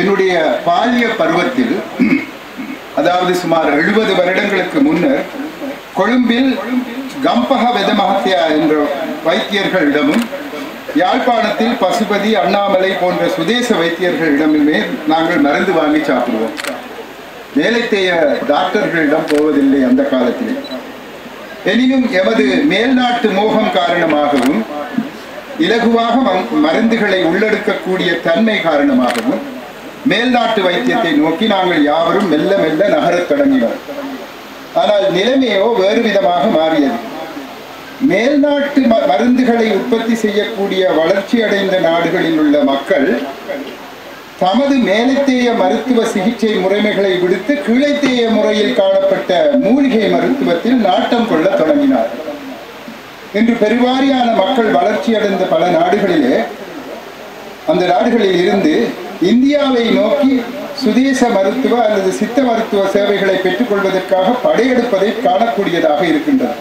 என்னுடைய பால்ய பருவத்தில், அதாவது சுமார் 70 வருடங்களுக்கு முன்னர், கொழும்பில் கம்பக வெதமஹத்யா என்ற வைத்தியர்களிடமும் யாழ்ப்பாணத்தில் பசுபதி, அண்ணாமலை போன்ற சுதேச வைத்தியர்களிடமுமே நாங்கள் மருந்து வாங்கி சாப்பிடுவோம். வேலைத்தேய டாக்டர்களிடம் போவதில்லை அந்த காலத்திலே. எனினும் எமது மேல்நாட்டு மோகம் காரணமாகவும் இலகுவாக மருந்துகளை உள்ளெடுக்கக்கூடிய தன்மை காரணமாகவும் மேல்நாட்டு வைத்தியத்தை நோக்கி நாங்கள் யாவரும் மெல்ல மெல்ல நகரத் தொடங்கினோம். ஆனால் நிலைமையோ வேறு விதமாக மாறியது. மேல்நாட்டு மருந்துகளை உற்பத்தி செய்யக்கூடிய வளர்ச்சி அடைந்த நாடுகளில் உள்ள மக்கள் தமது மேலத்தேய மருத்துவ சிகிச்சை முறைமைகளை விடுத்து கீழைத்தேய முறையில் காணப்பட்ட மூலிகை மருத்துவத்தில் நாட்டம் கொள்ள தொடங்கினார். இன்று பெருவாரியான மக்கள் வளர்ச்சி அடைந்த பல நாடுகளிலே, அந்த நாடுகளில் இருந்து இந்தியாவை நோக்கி சுதேச மருத்துவ அல்லது சித்த மருத்துவ சேவைகளை பெற்றுக்கொள்வதற்காக படையெடுப்பதை காணக்கூடியதாக இருக்கின்றது.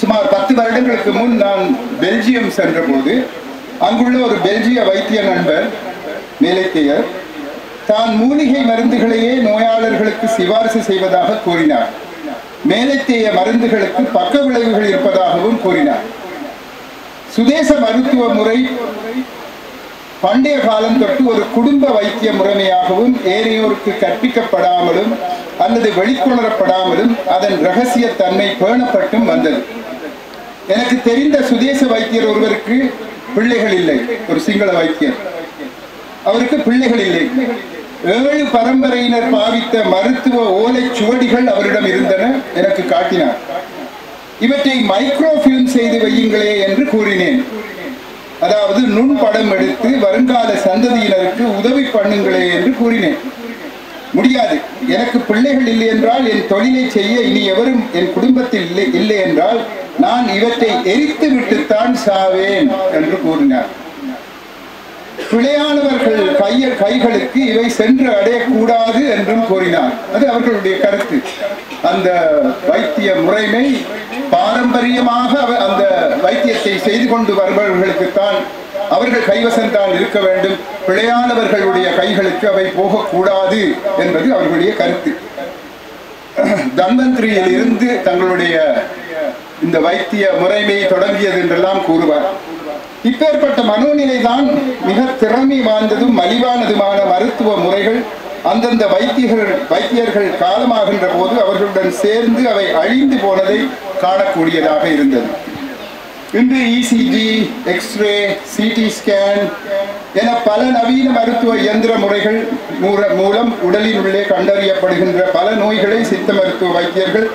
சுமார் 10 வருடங்களுக்கு முன் நான் பெல்ஜியம் சென்ற போது அங்குள்ள ஒரு பெல்ஜிய வைத்திய நண்பர் மேலைத்தேயர் தான் மூலிகை மருந்துகளையே நோயாளர்களுக்கு சிபாரிசு செய்வதாக கூறினார். மேலைத்தேய மருந்துகளுக்கு பக்க விளைவுகள் இருப்பதாகவும் கூறினார். சுதேச மருத்துவ முறை பண்டைய காலம் தொட்டு ஒரு குடும்ப வைத்திய முறைமையாகவும் ஏனையோருக்கு கற்பிக்கப்படாமலும் அல்லது வெளிக்கொணரப்படாமலும் அதன் இரகசிய தன்மை பேணப்பட்டும் வந்தது. எனக்கு தெரிந்த சுதேச வைத்தியர் ஒருவருக்கு பிள்ளைகள் இல்லை. ஒரு சிங்கள வைத்தியர், அவருக்கு பிள்ளைகள் இல்லை. 7 பரம்பரையினர் பாவித்த மருத்துவ ஓலை சுவடிகள் அவரிடம் இருந்தன. எனக்கு காட்டினார். இவற்றை மைக்ரோஃபில்ம் செய்து வையுங்களே என்று கூறினேன். அதாவது நுண்படம் எடுத்து வருங்கால சந்ததியினருக்கு உதவி பண்ணுங்களே என்று கூறினேன். முடியாது, எனக்கு பிள்ளைகள் இல்லை என்றால் என் தொழிலை செய்ய இனி எவரும் என் குடும்பத்தில் இல்லை என்றால் நான் இவற்றை எரித்து விட்டுத்தான் சாவேன் என்று கூறினார். பிழையானவர்கள் கைகளுக்கு இவை சென்று அடையக்கூடாது என்றும் கூறினார். அது அவர்களுடைய கருத்து. அந்த வைத்திய முறைமை பாரம்பரியமாக அந்த வைத்தியத்தை செய்து கொண்டு வருபவர்களுக்குத்தான், அவர்கள் கைவசம்தான் இருக்க வேண்டும், பிழையானவர்களுடைய கைகளுக்கு அவை போகக்கூடாது என்பது அவர்களுடைய கருத்து. தன்வந்திரியில் இருந்து தங்களுடைய இந்த வைத்திய முறைமையை தொடங்கியது என்றெல்லாம் கூறுவார். இப்பேற்பட்ட மனோநிலைதான் மிக திறமை வாய்ந்ததும் மலிவானதுமான மருத்துவ முறைகள் அந்தந்த வைத்தியர்கள் காலமாகின்ற போது அவர்களுடன் சேர்ந்து அவை அழிந்து போனதை காணக்கூடியதாக இருந்தது. இன்று இசிஜி, எக்ஸ்ரே, சிடி ஸ்கேன் என பல நவீன மருத்துவ இயந்திர முறைகள் மூலம் உடலின் உள்ளே கண்டறியப்படுகின்ற பல நோய்களை சித்த மருத்துவ வைத்தியர்கள்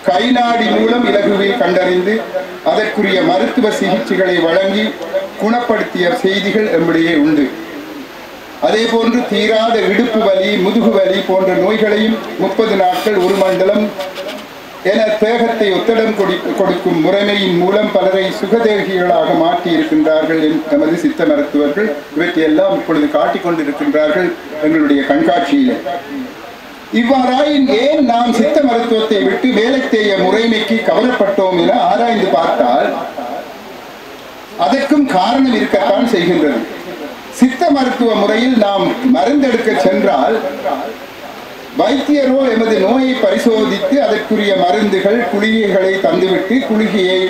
கைநாடி மூலம் இலகுவில் கண்டறிந்து அதற்குரிய மருத்துவ சிகிச்சைகளை வழங்கி குணப்படுத்திய செய்திகள் நம்மிடையே உண்டு. அதே போன்று தீராத இடுப்பு வலி, முதுகு வலி போன்ற நோய்களையும் 30 நாட்கள் ஒரு மண்டலம் என தேகத்தை ஒத்தடம் கொடுக்கும் முறைமையின் மூலம் பலரை சுகதேகிகளாக மாற்றி இருக்கின்றார்கள் நமது சித்த மருத்துவர்கள். இவற்றையெல்லாம் இப்பொழுது காட்டிக் கொண்டிருக்கின்றார்கள் எங்களுடைய கண்காட்சியிலே. இவ்வாறாயின் ஏன் நாம் சித்த மருத்துவத்தை விட்டு வேலைத்தேய முறைமைக்கு கவலைப்பட்டோம் என ஆராய்ந்து பார்த்தால் அதற்கும் காரணம் இருக்கத்தான் செய்கின்றது. சித்த மருத்துவ முறையில் நாம் மருந்தெடுக்க சென்றால் வைத்தியரோ எமது நோயை பரிசோதித்து அதற்குரிய மருந்துகள், குளிகைகளை தந்துவிட்டு குளிகையை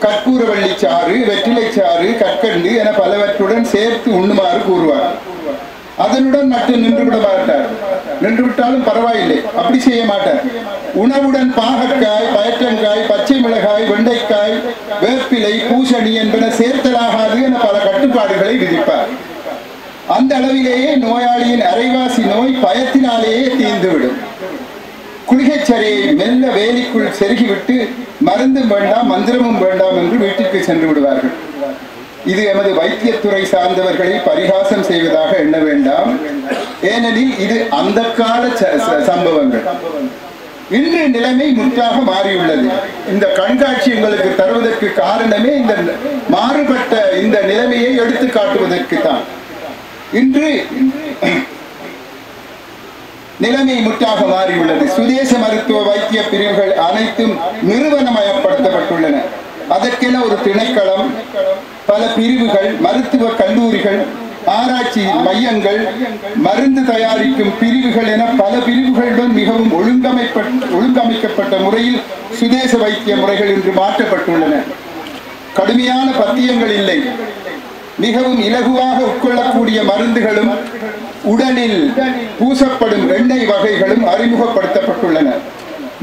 கற்பூரவள்ளி சாறு, வெற்றிலை சாறு, கற்கண்டு என பலவற்றுடன் சேர்த்து உண்ணுமாறு கூறுவார். அதனுடன் மட்டும் நின்றுவிட மாட்டார். நின்றுவிட்டாலும் பரவாயில்லை, அப்படி செய்ய மாட்டார். உணவுடன் பாகற்காய், பயற்றங்காய், பச்சை மிளகாய், வெண்டைக்காய், வேப்பிலை, பூசணி என்பன சேர்த்தலாகாது என பல கட்டுப்பாடுகளை விதிப்பார். அந்த அளவிலேயே நோயாளியின் அரைவாசி நோய் பயத்தினாலேயே தீர்ந்துவிடும். குளிகைச்சரையை மெல்ல வேலிக்குள் செருகிவிட்டு மருந்தும் வேண்டாம், மந்திரமும் வேண்டாம் என்று வீட்டிற்கு சென்று விடுவார்கள். இது எமது வைத்தியத்துறை சார்ந்தவர்களை பரிகாசம் செய்வதாக எண்ண வேண்டாம். ஏனெனில் இது அந்த கால சம்பவங்கள். இன்று நிலைமை முற்றாக மாறியுள்ளது. இந்த கண்காட்சி எங்களுக்கு தருவதற்கு காரணமே இந்த மாறுபட்ட இந்த நிலைமையை எடுத்து காட்டுவதற்கு தான். இன்று நிலைமை முற்றாக மாறியுள்ளது. சுதேச மருத்துவ வைத்திய பிரிவுகள் அனைத்தும் நிறுவனமயப்படுத்தப்பட்டுள்ளன. அதற்கென ஒரு திணைக்களம், பல பிரிவுகள், மருத்துவ கல்லூரிகள், ஆராய்ச்சி மையங்கள், மருந்து தயாரிக்கும் பிரிவுகள் என பல பிரிவுகளுடன் மிகவும் ஒழுங்கமைக்கப்பட்ட முறையில் சுதேச வைத்திய முறைகள் இன்று மாற்றப்பட்டுள்ளன. கடுமையான பத்தியங்கள் இல்லை. மிகவும் இலகுவாக உட்கொள்ளக்கூடிய மருந்துகளும் உடலில் பூசப்படும் எண்ணெய் வகைகளும் அறிமுகப்படுத்தப்பட்டுள்ளன.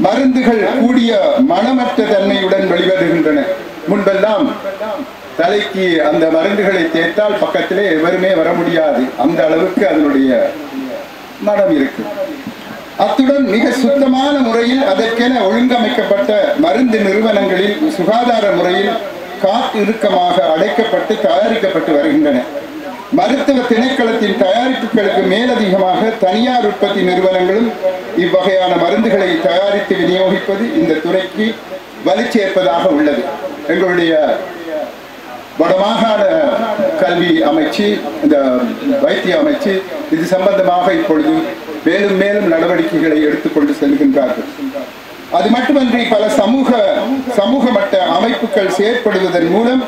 மருந்துகள் கூடிய மனமற்ற தன்மையுடன் வெளிவருகின்றன. முன்பெல்லாம் தலைக்கு அந்த மருந்துகளை தேர்த்தால் பக்கத்திலே எவருமே வர முடியாது, அந்த அளவுக்கு அதனுடைய மனம் இருக்கு. அத்துடன் மிக சுத்தமான முறையில் அதற்கென ஒழுங்கமைக்கப்பட்ட மருந்து நிறுவனங்களில் சுகாதார முறையில் காற்று இறுக்கமாக அடைக்கப்பட்டு தயாரிக்கப்பட்டு வருகின்றன. மருத்துவ திணைக்களத்தின் தயாரிப்புகளுக்கு மேலதிகமாக தனியார் உற்பத்தி நிறுவனங்களும் இவ்வகையான மருந்துகளை தயாரித்து விநியோகிப்பது இந்த துறைக்கு வலுச்சேர்ப்பதாக உள்ளது. எங்களுடைய வடமாகாண கல்வி அமைச்சு, இந்த வைத்திய அமைச்சு இது சம்பந்தமாக இப்பொழுது மேலும் மேலும் நடவடிக்கைகளை எடுத்துக்கொண்டு செல்கின்றார்கள். அது மட்டுமன்றி பல சமூக மட்ட அமைப்புகள் செயற்படுவதன் மூலம்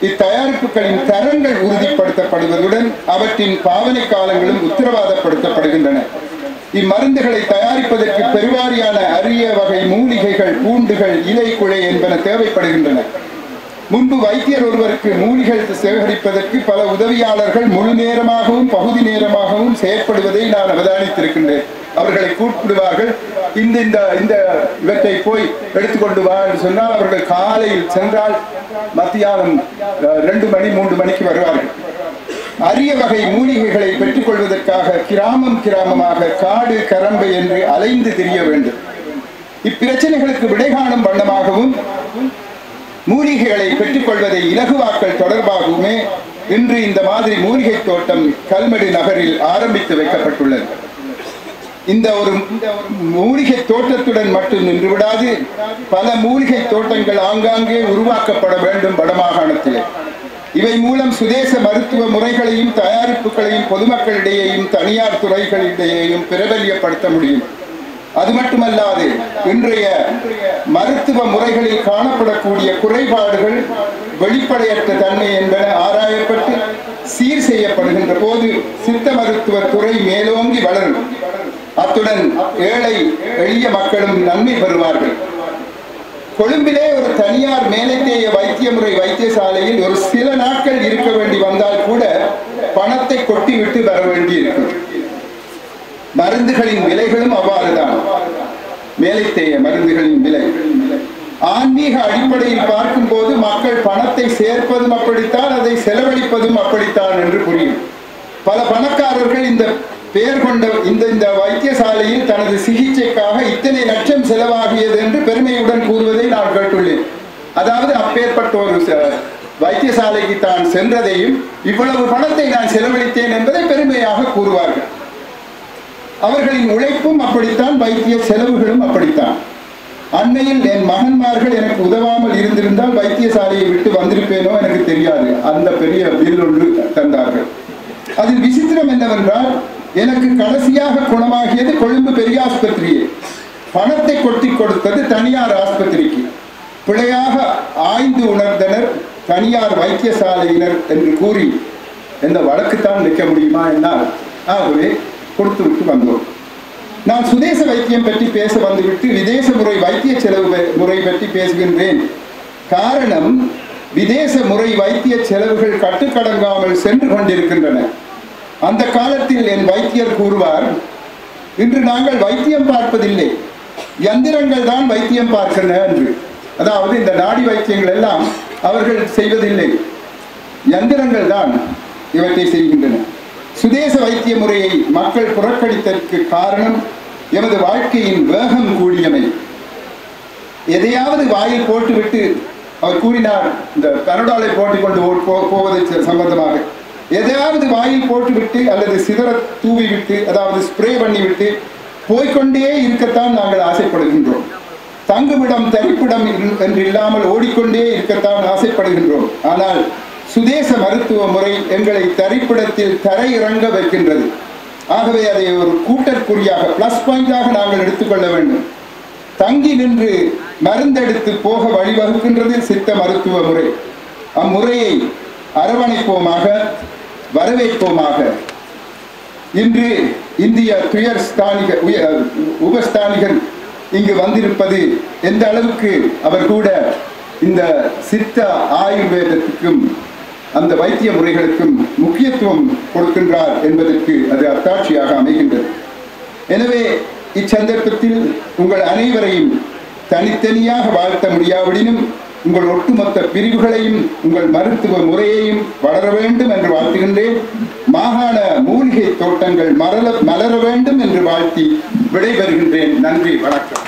இத்தயாரிப்புகளின் தரங்கள் உறுதிப்படுத்தப்படுவதுடன் அவற்றின் பாவனை காலங்களும் உத்தரவாதப்படுத்தப்படுகின்றன. இம்மருந்துகளை தயாரிப்பதற்கு பெருவாரியான அரிய வகை மூலிகைகள், பூண்டுகள், இலை, குழை என்பன தேவைப்படுகின்றன. முன்பு வைத்தியர் ஒருவருக்கு மூலிகைகள் சேகரிப்பதற்கு பல உதவியாளர்கள் முழு நேரமாகவும் பகுதி நேரமாகவும் செயற்படுவதை நான் அவதானித்திருக்கின்றேன். அவர்களை கூப்பிடுவார்கள், இந்த இவற்றை போய் எடுத்துக்கொண்டு வா என்று சொன்னால் அவர்கள் காலையில் சென்றால் மத்தியானம் 2 மணி 3 மணிக்கு வருவார்கள். அரிய வகை மூலிகைகளை பெற்றுக் கொள்வதற்காக கிராமமாக காடு கரம்பை என்று அலைந்து திரிய வேண்டும். இப்பிரச்சனைகளுக்கு விடை காணும் வண்ணமாகவும் மூலிகைகளை பெற்றுக் கொள்வதை இலகுவாக்கல் தொடர்பாகவுமே இன்று இந்த மாதிரி மூலிகை தோட்டம் கல்மடு நகரில் ஆரம்பித்து வைக்கப்பட்டுள்ளது. இந்த ஒரு மூலிகை தோட்டத்துடன் மட்டும் நின்று விடாது, பல மூலிகை தோட்டங்கள் ஆங்காங்கே உருவாக்கப்பட வேண்டும் வடமாகாணத்திலே. இவை மூலம் சுதேச மருத்துவ முறைகளையும் தயாரிப்புகளையும் பொதுமக்களிடையேயும் தனியார் துறைகளிடையேயும் பிரபல்யப்படுத்த முடியும். அது மட்டுமல்லாது இன்றைய மருத்துவ முறைகளில் காணப்படக்கூடிய குறைபாடுகள், வெளிப்படையற்ற தன்மை என்பன ஆராயப்பட்டு சீர் செய்யப்படுகின்ற போது சித்த மருத்துவ துறை மேலோங்கி வளரும். அத்துடன் ஏழை எளிய மக்களும் நன்மை பெறுவார்கள். கொழும்பிலே ஒரு தனியார் மேலைத்தேய வைத்திய முறை வைத்தியசாலையில் ஒரு சில நாட்கள் இருக்க வேண்டி வந்தால் கூட பணத்தை கொட்டிவிட்டு வர வேண்டி இருக்கும். மருந்துகளின் விலைகளும் அவ்வாறுதான். மேலைத்தேய மருந்துகளின் விலை ஆன்மீக அடிப்படையில் பார்க்கும் போது மக்கள் பணத்தை சேர்ப்பதும் அப்படித்தான், அதை செலவழிப்பதும் அப்படித்தான் என்று புரியும். பல பணக்காரர்கள் இந்த பெயர் கொண்ட இந்த வைத்தியசாலையில் தனது சிகிச்சைக்காக இத்தனை லட்சம் செலவாகியது என்று பெருமையுடன் கூறுவதை நான் கேட்டுள்ளேன். அதாவது அப்பேற்பட்ட ஒரு வைத்தியசாலைக்கு தான் சென்றதையும் இவ்வளவு பணத்தை நான் செலவழித்தேன் என்பதை பெருமையாக கூறுவார்கள். அவர்களின் உழைப்பும் அப்படித்தான், வைத்திய செலவுகளும் அப்படித்தான். அண்மையில் என் மகன்மார்கள் எனக்கு உதவாமல் இருந்திருந்தால் வைத்தியசாலையை விட்டு வந்திருப்பேனோ எனக்கு தெரியாது. அந்த பெரிய பில் ஒன்று தந்தார்கள். அதில் விசித்திரம் என்னவென்றால், எனக்கு கடைசியாக குணமாகியது கொழும்பு பெரிய ஆஸ்பத்திரியே. பணத்தை கொட்டி கொடுத்தது தனியார் ஆஸ்பத்திரிக்கு. பிழையாக ஆய்ந்து உணர்ந்தனர் தனியார் வைத்தியசாலையினர் என்று கூறி இந்த வழக்குத்தான் நிற்க முடியுமா என்னால் ஆகவே கொடுத்து விட்டு வந்தோம். நான் சுதேச வைத்தியம் பற்றி பேச வந்துவிட்டு விதேச முறை வைத்திய செலவு முறை பற்றி பேசுகின்றேன். காரணம், விதேச முறை வைத்திய செலவுகள் கட்டுக்கடங்காமல் சென்று கொண்டிருக்கின்றன. அந்த காலத்தில் என் வைத்தியர் கூறுவார், இன்று நாங்கள் வைத்தியம் பார்ப்பதில்லை, யந்திரங்கள் தான் வைத்தியம் பார்க்கின்றன என்று. அதாவது இந்த நாடி வைத்தியங்கள் எல்லாம் அவர்கள் செய்வதில்லை, யந்திரங்கள் தான் இவற்றை செய்கின்றன. சுதேச வைத்திய முறையை மக்கள் புறக்கணித்ததற்கு காரணம் எமது வாழ்க்கையின் வேகம் கூடியமை. எதையாவது வாயில் போட்டுவிட்டு, அவர் கூறினார் இந்த கனடாலை போட்டுக்கொண்டு போவதை சம்பந்தமாக, எதையாவது வாயில் போட்டுவிட்டு அல்லது சிதற தூவிவிட்டு, அதாவது ஸ்ப்ரே பண்ணிவிட்டு போய்கொண்டே இருக்கத்தான் நாங்கள் ஆசைப்படுகின்றோம். தங்குமிடம் தரிப்பிடம் என்று இல்லாமல் ஓடிக்கொண்டே இருக்கத்தான் ஆசைப்படுகின்றோம். ஆனால் சுதேச மருத்துவ முறை எங்களை தரிப்பிடத்தில் தரை இறங்க வைக்கின்றது. ஆகவே அதை ஒரு கூட்டற்குறியாக, பிளஸ் பாயிண்டாக நாங்கள் எடுத்துக்கொள்ள வேண்டும். தங்கி நின்று மருந்தெடுத்து போக வழிவகுக்கின்றது சித்த மருத்துவ முறை. அம்முறையை அரவணைப்போமாக. வரவேற்போமாக. இன்று இந்திய துயர் உபஸ்தானிகர் இங்கு வந்திருப்பது எந்த அளவுக்கு அவர் கூட இந்த சித்த ஆயுர்வேதத்துக்கும் அந்த வைத்திய முறைகளுக்கும் முக்கியத்துவம் கொடுக்கின்றார் என்பதற்கு அது அத்தாட்சியாக அமைகின்றது. எனவே இச்சந்தர்ப்பத்தில் உங்கள் அனைவரையும் தனித்தனியாக வாழ்த்த முடியாவிடினும் உங்கள் ஒட்டுமொத்த பிரிவுகளையும் உங்கள் மருத்துவ முறையையும் வளர வேண்டும் என்று வாழ்த்துகின்றேன். மாகாண மூலிகை தோட்டங்கள் மலர வேண்டும் என்று வாழ்த்தி விடைபெறுகின்றேன். நன்றி, வணக்கம்.